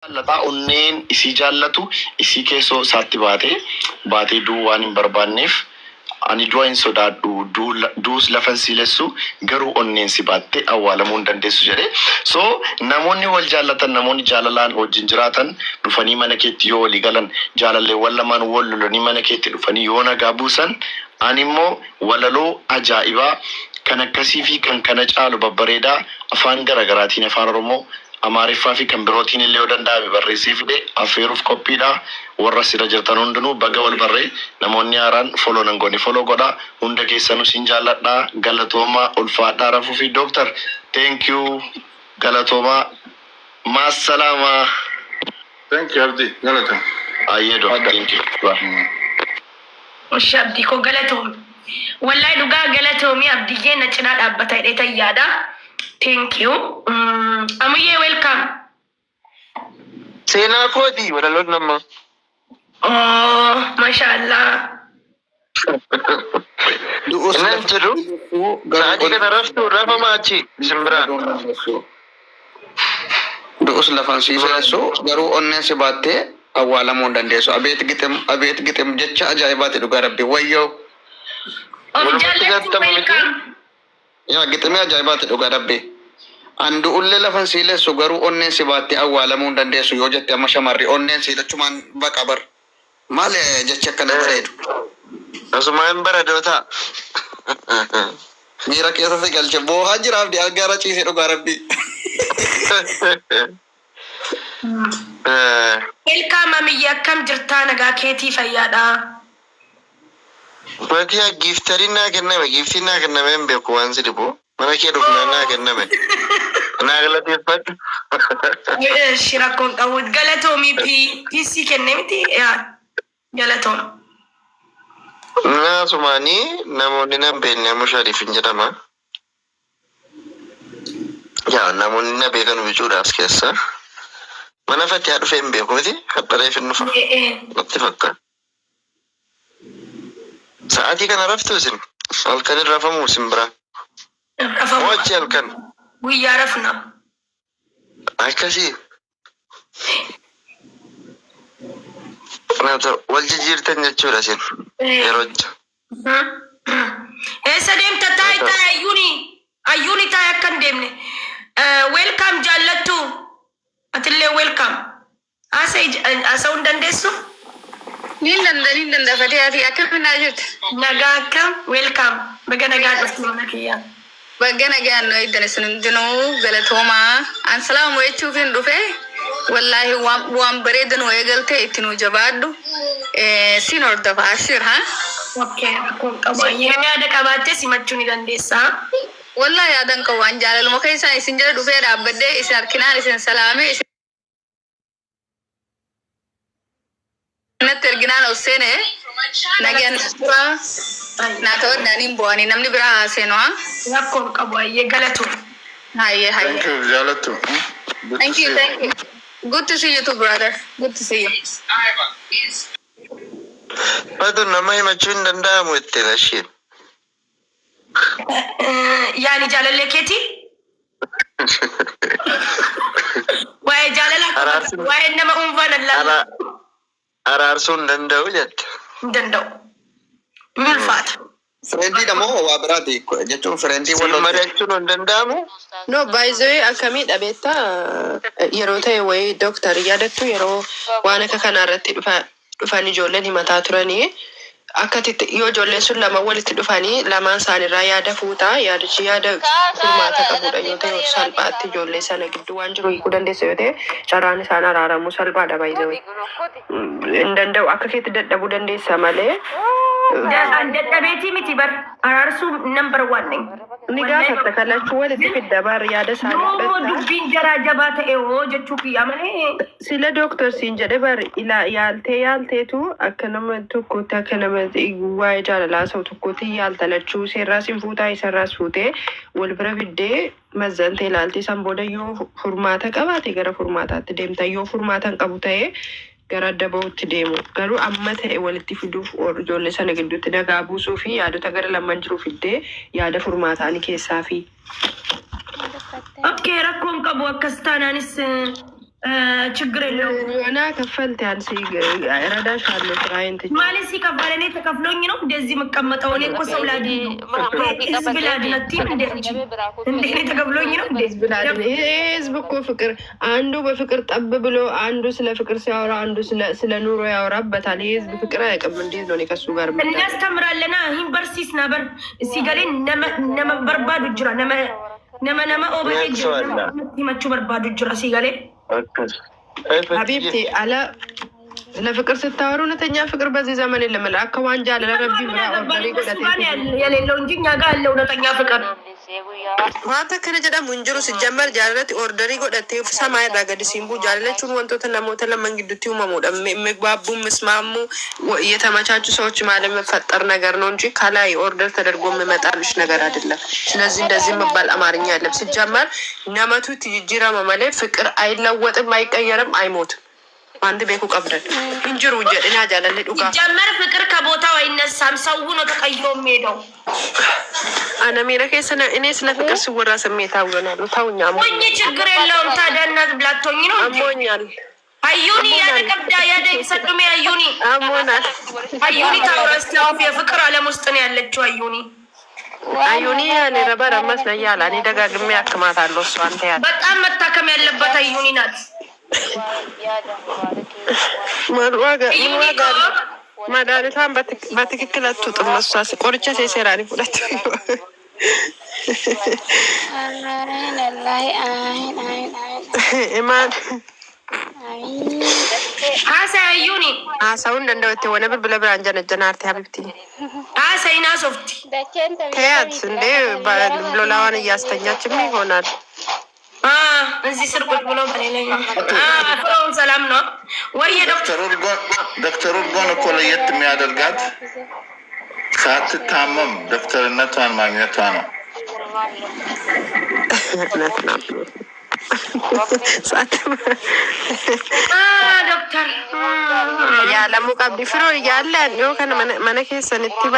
Lataa onneen isii jaallatu isii keessoo isaatti baatee du'uu waan hin barbaanneef ani du'a hin sodaadhu duus lafan siilessu garuu onneen si baattee awwaalamuu hin dandeessu jedhee. So namoonni wal jaallatan namoonni jaalalaan wajjin jiraatan dhufanii mana keetti yoo walii galan jaalalleewwan lamaan wal lolanii mana keetti dhufanii yoo nagaa buusan ani immoo walaloo ajaa'ibaa kan akkasii fi kan kana caalu babbareedaa afaan garaagaraatiin afaan Oromoo Amaariffaa fi kan birootiin illee yoo danda'ame barreessee fide affeeruuf qophiidha. Warra sira jirtan hundinuu baga wal barree namoonni haaraan foloo nan goone foloo godha. Hunda keessanuu siin jaalladha. Galatoomaa ulfaadhaa rafuu fi dooktar thank you galatoomaa maassalaama. Thank you Abdi galatoom. Ayyee dooktar thank you. Oshi Abdi koo galatoom. Wallahi dhugaa galatoomii Abdiyyee na cinaa dhaabbata hidhee tayyaadha. Thank you. Amuyye welcome. Sena kodi walalon nama. Oh, mashallah. Enan jiru. Saati kana raftu rafa maachi simbira. Du'us lafan siiseessu garuu onneen si baattee awwaalamuu hin dandeessu. Abeet gitem jecha ajaa'ibaati dhugaa rabbi wayyoo. Of jaallattu welcome. Yaa gitemee ajaa'ibaati dhugaa rabbi. Andu ulle lafan siilessu garuu onneen si baattee awwaalamuu hin dandeessu yoo jette amma shamarri onneen siilachumaan baqa bar. Maal jecha akkana bareedu. Asumaan baradoota. Miira keessatti galche boohaa jira abdii algaara ciisee dhugaa rabbi. Welcome amiyya akkam jirtaa nagaa keetii fayyaadha. Bakki giftarii naa kenname giftii naa kenname hin beeku waan si dhibu. Mana kee dhufnaa naa kenname. Naa galateeffadhu. Shirakkoon qabu galatoomii PC kenne miti galatoom. Naasumaanii namoonni nan beekne amma Shariif hin jedhama. Yaa namoonni na beekan bicuudhaaf keessa. Mana fattiyaa dhufee hin beeku miti hadhareef hin dhufa. Natti fakkaata. Sa'aatii kana raftu isin halkan hin rafamu isin biraa. Mochi halkan. Guyyaa rafna. Akkasii. Wal jijjiirtan jechuudha isin yeroo jecha. Eessa deemta taa'e ayyuuni taa'e akka hin deemne. Welcome jaallattu. Atillee welcome. Haasa'uu hin dandeessu? Niin danda fatee ati akkam naa jirtu. Nagaa akkam welcome. Baga nagaa dhuftu mana kiyyaa. Baga nagaa no iddana sun hundinuu galatoomaa. An salaamu jechuuf hin dhufe. Wallahi waan bareedan oo eegalte itti nu jabaadhu. Siin hordofaa asir ha. Okay, kun qaba. Yaada qabaattee simachuu ni dandeessa. Wallahi yaadan qabu waan jaalaluma keessaa isin jala dhufee dhaabbadhee isin harkinaan isin salaamee natti erginaan osseene nagaan sura naa ta'uudhaaniin bu'anii namni biraa haaseenu ha. Rakkoon qabu ayyee galatu. Hayyee Thank you jaalattu. Thank you. Good to see you too brother. Good to see you. Matu nama himachuu hin danda'amu itti lashiin. Yaani jaalallee keetii? Waa'ee jaalala waa'ee nama dhuunfaan allaa. Araarsuu hin danda'u jette. Hin danda'u. Ulfaata. Friendii moo waa biraati jechuun friendii Wal mari'achuun hin danda'amu. No, by the way, akkamii dhabeetta yeroo ta'e wayii dooktar yaadattu yeroo waan akka kanarratti dhufan ijoolleen himataa turanii akkatti yoo ijoolleen sun lama walitti dhufanii lamaan isaanirraa yaada fuutaa yaadichi yaada furmaata qabudha yoo ta'e salphaatti ijoollee sana gidduu waan jiru hiikuu dandeessa yoo ta'e carraan isaan araaramuu salphaadha by the way. Hin danda'u akka keetti dadhabuu dandeessa malee. Dadhabeetii miti bar araarsuu number one. Ni gaafatta kalachuu walitti fidda bar yaada isaanii fudhatta. Dubbiin jaraa jabaa ta'e hoo jechuu kiyyaa malee. Sila dooktar siin jedhe bar yaalteetu akka nama tokkotti akka nama waa'ee jaalalaa ta'u tokkotti yaaltalachuu seerraas hin fuutaa isarraas fuutee wal bira fiddee mazzantee ilaaltee san booda yoo furmaata qabaate gara furmaataatti deemta yoo furmaata hin qabu ta'e gara adda bahuutti deemu garuu amma ta'e walitti fiduuf ijoollee sana gidduutti nagaa buusuu fi yaadota gara lamaan jiru fiddee yaada furmaataanii keessaa fi. Okay, rakkoon qabu akkas taanaanis ችግር የለውም። ዮና ከፈልት ያልሲ ረዳሽ አለ ትራይንት ማለት ሲከፈል እኔ ተከፍሎኝ ነው እንደዚህ የምቀመጠው። እኔ እኮ ሰው ላድ ህዝብ ላድነቲ እንደ ተከፍሎኝ ነው ህዝብ እኮ ፍቅር አንዱ በፍቅር ጠብ ብሎ አንዱ ስለ ፍቅር ሲያወራ አንዱ ስለ ኑሮ ያወራበታል። ይህ ህዝብ ፍቅር አያውቅም። እንዴት ነው ከሱ ጋር እናስተምራለና ዩኒቨርሲቲስ ነበር ሲገሌ ነመበርባዱ ጅራ ነመ ኦበቴ ጅራ ይመቹ በርባዱ ጅራ ሲገሌ ሀቢብቲ አለ ለፍቅር ስታወሩ እውነተኛ ፍቅር በዚህ ዘመን የለም። አከዋንጃ ለረቢ ብላ ኦርደሪ የሌለው እንጂ እኛ ጋር ያለው እውነተኛ ፍቅር ዋንተ ከነጀዳ ሙንጅሩ ሲጀመር ጃለለት ኦርደሪ ጎደቴ ሰማይ ዳገድ ሲምቡ ጃለለቹን ወንቶተ ለሞተ ለመንግዱት ይውመሙደ ምግባቡ ምስማሙ የተመቻቹ ሰዎች ማለት መፈጠር ነገር ነው እንጂ ከላይ ኦርደር ተደርጎ የሚመጣልሽ ነገር አይደለም። ስለዚህ እንደዚህ መባል አማርኛ ያለም ሲጀመር ነመቱ ትጅራ መመለ ፍቅር አይለወጥም፣ አይቀየርም፣ አይሞትም። አንድ ቤኩ ቀብደን እንጅሩ ጀድና ጃለለ ዱጋ ሲጀመር ፍቅር ከቦታው አይነሳም። ሰው ነው ተቀይሮ የሚሄደው። አነ ሜረከ ሰነ እኔ ስለ ፍቅር ሲወራ ስሜት አውለናል። ታውኛ ሞኝ ችግር የለውም። ታዳናት ብላቶኝ ነው አሞኛል። አዩኒ ያደቀብዳ ያደግ ሰዱሜ አዩኒ አሞናል። አዩኒ ታውራስታው የፍቅር ዓለም ውስጥ ነው ያለችው። አዩኒ ያለ ረባራ መስለ ያላ እኔ ደጋግሜ አክማታለሁ። እሱ አንተ ያ በጣም መታከም ያለበት አዩኒ ናት። መድኃኒቷን በትክክል አትውጥም። እሷ ቆርቻ ሴራኒ ሁለት ኢማን አሳዩኒ አሳውን እንደወቴ ወነ ብለ ብለ አንጀነጀና አርቲ ሀቢብቲ አሳይና ሶፍቲ ከያት እንዴ ሎላዋን እያስተኛችም ይሆናል። እዚህ ስር ቁጭ ብሎ በሌለኛ ፍሮም ሰላም ነው ወይ? ዶክተር እርጎን እኮ ለየት የሚያደርጋት ሳትታመም ዶክተርነቷን ማግኘቷ ነው። ዶክተር ያለሙ ቀብዲ ፍሮ እያለ ዮ ከነ መነኬሰን ትባ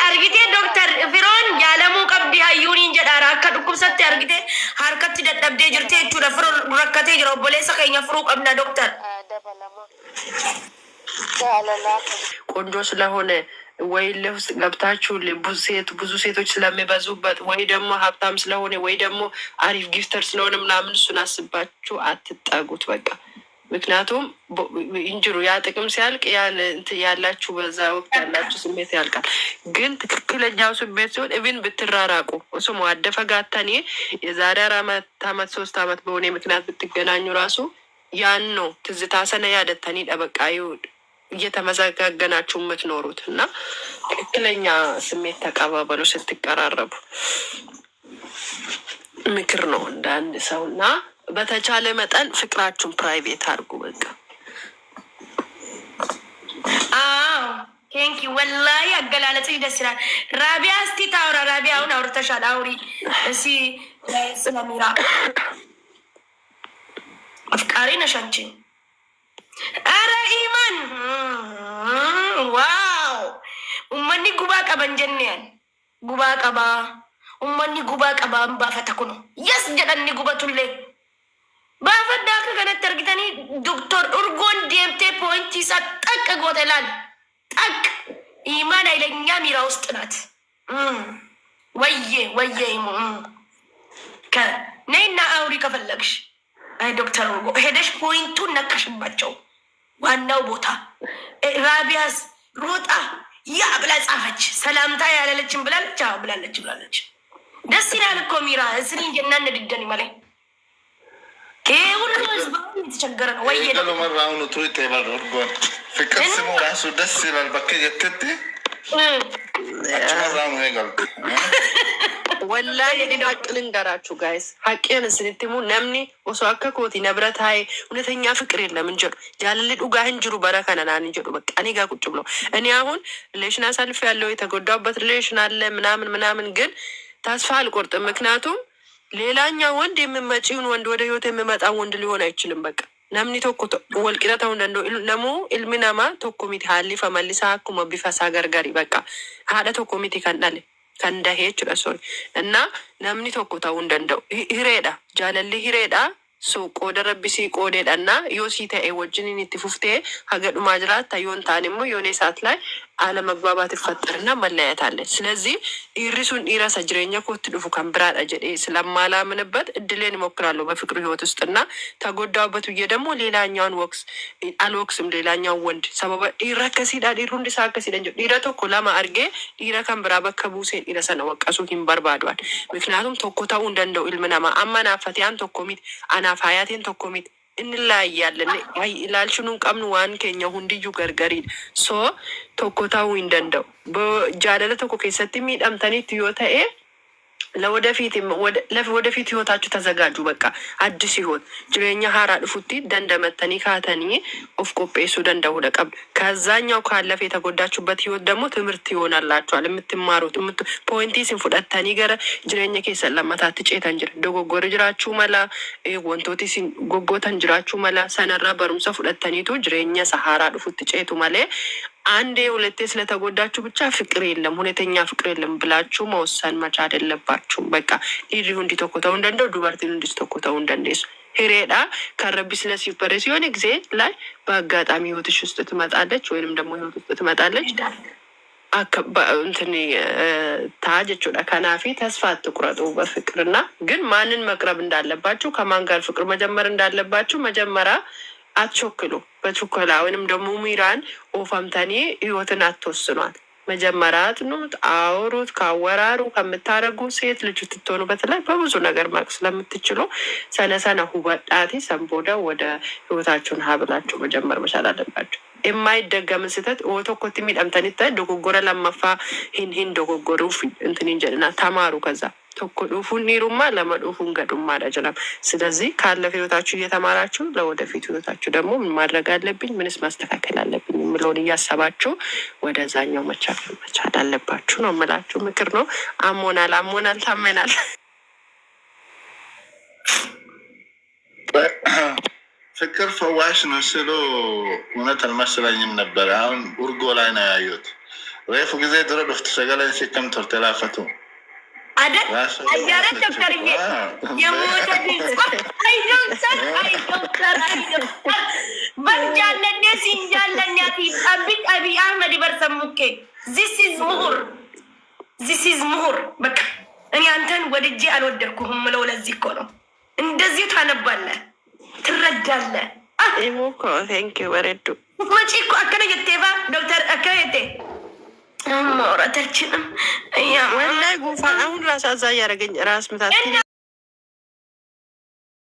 አርጊቴ ዶክተር ፍሮን ያለሙ ቀብዲ አዩኒ ጀዳራ ከዱኩብሰት አርጊቴ ሀርከት ደደብዴ ጅርቴ ቹ ፍሮ ረከቴ ጅሮ ቦሌሰ ከኛ ፍሮ ቀብና ዶክተር ቆንጆ ስለሆነ ወይ ለውስጥ ገብታችሁ ብዙ ሴቶች ስለሚበዙበት ወይ ደግሞ ሀብታም ስለሆነ ወይ ደግሞ አሪፍ ጊፍተር ስለሆነ ምናምን እሱን አስባችሁ አትጠጉት በቃ። ምክንያቱም እንጅሩ ያ ጥቅም ሲያልቅ ያላችሁ በዛ ወቅት ያላችሁ ስሜት ያልቃል። ግን ትክክለኛው ስሜት ሲሆን ኢቭን ብትራራቁ እሱ ማደፈ ጋታኔ የዛሬ 4 ዓመት 3 ዓመት በሆነ ምክንያት ብትገናኙ ራሱ ያን ነው ትዝታ ሰነ ያደተኒ ደበቃዩ እየተመዘጋገናችሁ የምትኖሩት እና ትክክለኛ ስሜት ተቀባበሉ ስትቀራረቡ። ምክር ነው እንደ አንድ ሰው እና በተቻለ መጠን ፍቅራችሁን ፕራይቬት አድርጉ በቃ። ቴንኪ ወላሂ አገላለጽሽ ደስ ይላል። ራቢያ እስቲ ታውራ። ራቢያ አሁን አውርተሻል፣ አውሪ እሲ ስለሚራ አፍቃሪ ነሽ አንቺ። አረ ኢማን ዋው ኡመኒ ጉባ ቀበን ጀነን ጉባ ቀባ ኡመኒ ጉባ ቀባ ባፈተኩ ነው የስ ጀደኒ ጉበቱሌ ባፈዳ ከገነት ተርግተኒ ዶክተር ኡርጎን ዲኤምቴ ፖይንት ይሰጠቅ ጎተላል ጠቅ ኢማን አይለኛ ሚራ ውስጥ ናት። ወየ ከነይና አውሪ ከፈለግሽ አይ ዶክተር ኡርጎ ሄደሽ ፖይንቱን ነቀሽባቸው። ዋናው ቦታ ራቢያስ ሮጣ ያ ብላ ጻፈች። ሰላምታ ያላለችን ብላለች። አዎ ብላለች። ደስ ይላል እኮ ሚራ እስኒ ጀናን ንድደን ይመለኝ ሁሉ ህዝብ የተቸገረ ነው ወይ ነው መራውኑ ትዊት ይባል ኦርጎን ፍቅር ስሙ ራሱ ደስ ይላል። በቃ የትት አጭመራው ነው ይጋል ወላሂ ዲዳቅልን ጋራችሁ ጋይስ ሀቄን ስንትሙ ነምኒ ወሷከ ኮቲ ነብረታይ እውነተኛ ፍቅር የለም እንጀሩ ያለል ዱጋ እንጀሩ በረከናና እንጀሩ በቃ እኔ ጋር ቁጭ ብሎ እኔ አሁን ሪሌሽን አሳልፍ ያለው የተጎዳውበት ሪሌሽን አለ ምናምን ግን ተስፋ አልቆርጥም። ምክንያቱም ሌላኛው ወንድ የምመጪውን ወንድ ወደ ህይወት የሚመጣ ወንድ ሊሆን አይችልም። በቃ ነምኒ ቶኮ ወልቂራታው እንደው ነሙ ኢልሚናማ ቶኮሚቲ ሀሊፈ መልሳ አኩማ ቢፈሳ ገርገሪ በቃ አዳ ቶኮሚቲ ካንዳለ ከንዳሄች ረሶሪ እና ነምኒ ቶኮ ታው እንደው ሂሬዳ ጃለሊ ሂሬዳ So qooda rabbisii qoodeedhanna yoo sii ta'e wajjiniin itti fuftee haga dhumaa jiraatta yoon ta'an immoo yoon isaat ላይ አለመግባባት ይፈጠርና መለያየት አለ። ስለዚህ ኢሪሱን ኢራሳ ጅሬኛ ኮት ድፉ ከምብራዳ ጀዴ ስለማላምንበት እድሌን እሞክራለሁ በፍቅሩ ህይወት ውስጥና ተጎዳውበት ብዬ ደግሞ ሌላኛውን ወክስ አልወክስም። ሌላኛው ወንድ ሰበበ ዲራ ከሲዳ ዲሩ እንዲሳከ ሲደንጆ ዲራ ቶኮ ለማ አርጌ ዲራ ከምብራ በከቡሴ ኢረሰ ነው ወቀሱ ይንበርባዷል። ምክንያቱም ቶኮታው እንደንደው ኢልምናማ አማናፈቲያን ቶኮሚት አናፋያቴን ቶኮሚት እንላያለን አይ ላልሽኑን ቀምን ዋን ከኛ ሁንዲዩ ገርገሪ ሶ ቶኮታው እንደንደው በጃለለ ቶኮ ከሰት ሚዳምታኒት ዮታኤ ለወደፊት ህይወታችሁ ተዘጋጁ። በቃ አዲስ ህይወት ጅሬኛ ሀራ ድፉቲ ደንደመተኒ ካተኒ ኦፍ ኮፔሱ ደንደው ደቀብ ከዛኛው ካለፈ የተጎዳችሁበት ህይወት ደግሞ ትምህርት ይሆናላችኋል። የምትማሩት ፖይንቲ ሲንፉዳተኒ ገረ ጅሬኛ ከሰለ ለማታት ጨታን ጅረ ደጎጎር ጅራችሁ መላ ወንቶቲ ሲን ጎጎተን ጅራችሁ መላ ሰነራ በሩምሰ ፉዳተኒቱ ጅሬኛ ሰሃራ ድፉቲ ጨቱ ማለ አንዴ ሁለቴ ስለተጎዳችሁ ብቻ ፍቅር የለም ሁለተኛ ፍቅር የለም ብላችሁ መወሰን መቻል የለባችሁም። በቃ ዲሪሁ እንዲተኮተው እንደንደው ዱባርቲን እንዲተኮተው እንደንዴስ ሄሬዳ ከረቢ ስለ ሲፈረ ሲሆን ጊዜ ላይ በአጋጣሚ ህይወትሽ ውስጥ ትመጣለች ወይንም ደግሞ ህይወት ውስጥ ትመጣለች እንትን ታጀቹ ከናፊ ተስፋ አትቁረጡ በፍቅርና ግን ማንን መቅረብ እንዳለባችሁ ከማን ጋር ፍቅር መጀመር እንዳለባችሁ መጀመሪያ አትቾክሉ። በቾኮላ ወይንም ደግሞ ሚራን ኦፋምታኔ ህይወትን አትወስኗት። መጀመሪያት ኑት አውሩት ካወራሩ ከምታረጉ ሴት ልጅ ትትሆኑ በተለይ በብዙ ነገር ማቅ ስለምትችሉ ሰነሰነ ሁበጣቲ ሰንቦዳ ወደ ህይወታችሁን ሀብላችሁ መጀመር መቻል አለባችሁ። የማይደገም ስህተት ወቶኮት ሚዳምታኒታ ዶጎጎረ ለማፋ ሂን ዶጎጎሩ እንትን እንጀልና ተማሩ ከዛ ቶኮዱፉን ኒሩማ ለመዱፉን ገዱማ አዳጀናም። ስለዚህ ካለፈ ህይወታችሁ እየተማራችሁ ለወደፊት ህይወታችሁ ደግሞ ምን ማድረግ አለብኝ ምንስ ማስተካከል አለብኝ የሚለውን እያሰባችሁ ወደዛኛው መቻል አለባችሁ ነው የምላችሁ። ምክር ነው። አሞናል ታመናል። ፍቅር ፈዋሽ ነው ስሎ እውነት አልመሰለኝም ነበር። አሁን ኡርጎ ላይ ነው ያዩት። ሬፉ ጊዜ ድሮ ዶፍት ሰገለን ሲከም ተርተላፈቱ አደል አያረን ዶክተርዬ የሞተ ዶክተር በጃለነ ሲንጃለነ ያቲ አቢ አህመድ በርሰሙኬ ዚስ ኢዝ ሙሁር በቃ እኔ አንተን ወድጄ አልወደድኩህም ምለው ለዚህ እኮ ነው። እንደዚህ ታነባለህ ትረዳለህ። ኢሞኮ ቴንክ ዩ ወሬዱ መጪ እኮ አከነ የቴባ ዶክተር አከነ የቴ ማውራታችንም ወላሂ ጉንፋን አሁን ራስ አዛ እያደረገኝ ራስ ምታት